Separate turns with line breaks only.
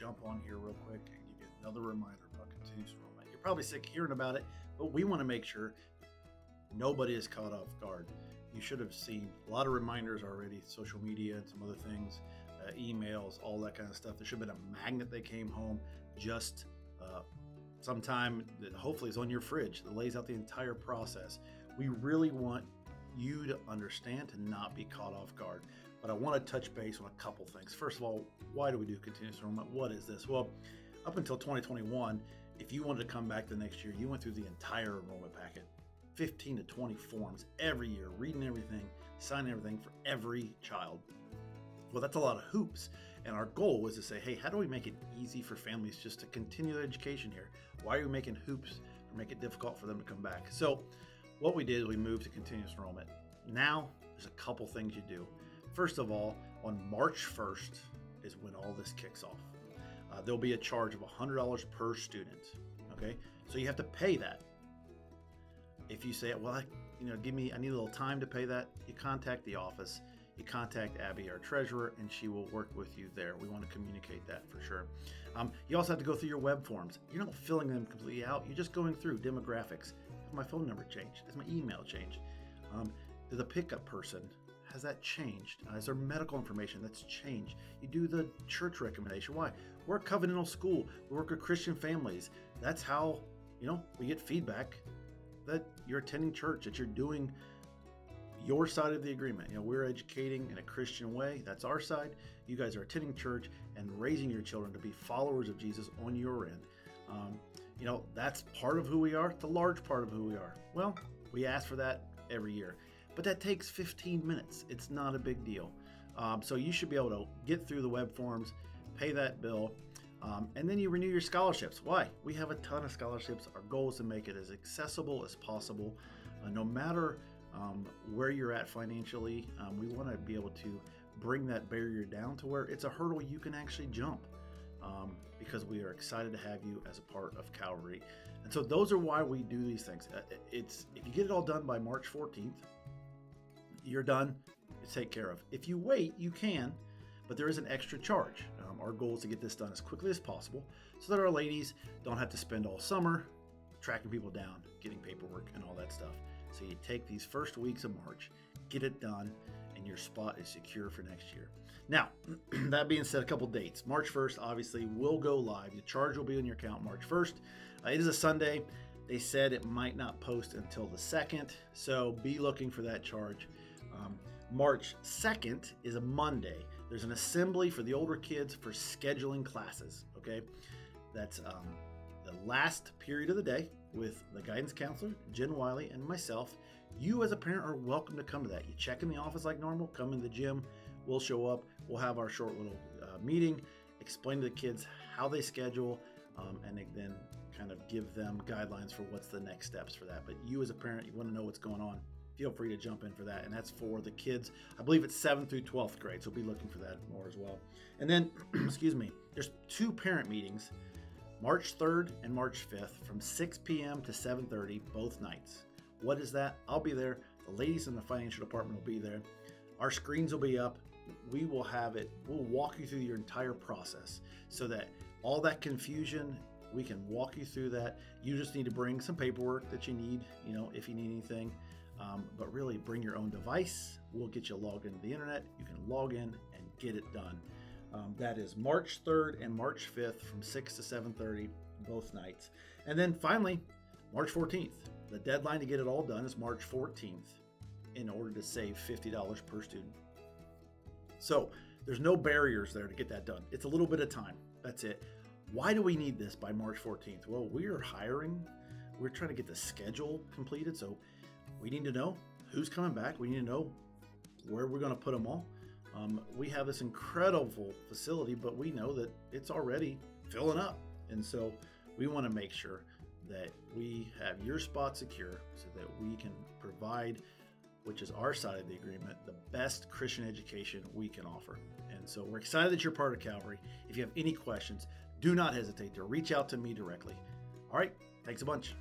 jump on here real quick and give you another reminder about continuous enrollment. You're probably sick of hearing about it, but we want to make sure nobody is caught off guard. You should have seen a lot of reminders already, social media and some other things, emails, all that kind of stuff. There should have been a magnet that came home just sometime that hopefully is on your fridge that lays out the entire process. We really want you to understand, to not be caught off guard. But I want to touch base on a couple things. First of all, why do we do continuous enrollment? What is this? Well, up until 2021, if you wanted to come back the next year, you went through the entire enrollment packet, 15 to 20 forms every year, reading everything, signing everything for every child. Well, that's a lot of hoops. And our goal was to say, hey, how do we make it easy for families just to continue their education here? Why are we making hoops or make it difficult for them to come back? So what we did is we moved to continuous enrollment. Now there's a couple things you do. First of all, on March 1st is when all this kicks off. There'll be a charge of $100 per student. Okay, so you have to pay that. If you say, well, I need a little time to pay that, you contact the office. You contact Abby, our treasurer, and she will work with you there. We want to communicate that for sure. You also have to go through your web forms. You're not filling them completely out. You're just going through demographics. Has my phone number changed? Has my email changed? Did the pickup person, has that changed? Is there medical information that's changed? You do the church recommendation. Why? We're a covenantal school. We work with Christian families. That's how, we get feedback that you're attending church, that you're doing your side of the agreement. We're educating in a Christian way. That's our side. You guys are attending church and raising your children to be followers of Jesus on your end. That's part of who we are. It's a large part of who we are. Well, we ask for that every year, but that takes 15 minutes. It's not a big deal. So you should be able to get through the web forms, pay that bill, and then you renew your scholarships. Why? We have a ton of scholarships. Our goal is to make it as accessible as possible, no matter where you're at financially. We want to be able to bring that barrier down to where it's a hurdle you can actually jump, because we are excited to have you as a part of Calvary. And so those are why we do these things. If you get it all done by March 14th, you're done. It's taken care of. If you wait, you can, but there is an extra charge. Our goal is to get this done as quickly as possible so that our ladies don't have to spend all summer tracking people down, getting paperwork and all that stuff. So you take these first weeks of March, get it done, and your spot is secure for next year. Now, that being said, a couple dates. March 1st, obviously, will go live. The charge will be in your account March 1st. It is a Sunday. They said it might not post until the 2nd, so be looking for that charge. March 2nd is a Monday. There's an assembly for the older kids for scheduling classes, okay? That's the last period of the day with the guidance counselor, Jen Wiley, and myself. You as a parent are welcome to come to that. You check in the office like normal, come in the gym, we'll show up, we'll have our short little meeting, explain to the kids how they schedule, and then kind of give them guidelines for what's the next steps for that. But you as a parent, you want to know what's going on, feel free to jump in for that. And that's for the kids, I believe it's 7th through 12th grade, so be looking for that more as well. And then, there's 2 parent meetings, March 3rd and March 5th from 6 p.m. to 7:30 both nights. What is that? I'll be there. The ladies in the financial department will be there. Our screens will be up. We will have it. We'll walk you through your entire process so that all that confusion, we can walk you through that. You just need to bring some paperwork that you need, if you need anything. But really bring your own device. We'll get you logged into the internet. You can log in and get it done. That is March 3rd and March 5th from 6 to 7:30 both nights. And then finally, March 14th. The deadline to get it all done is March 14th in order to save $50 per student. So there's no barriers there to get that done. It's a little bit of time. That's it. Why do we need this by March 14th? Well, we are hiring. We're trying to get the schedule completed. So we need to know who's coming back. We need to know where we're going to put them all. We have this incredible facility, but we know that it's already filling up. And so we want to make sure that we have your spot secure so that we can provide, which is our side of the agreement, the best Christian education we can offer. And so we're excited that you're part of Calvary. If you have any questions, do not hesitate to reach out to me directly. All right, thanks a bunch.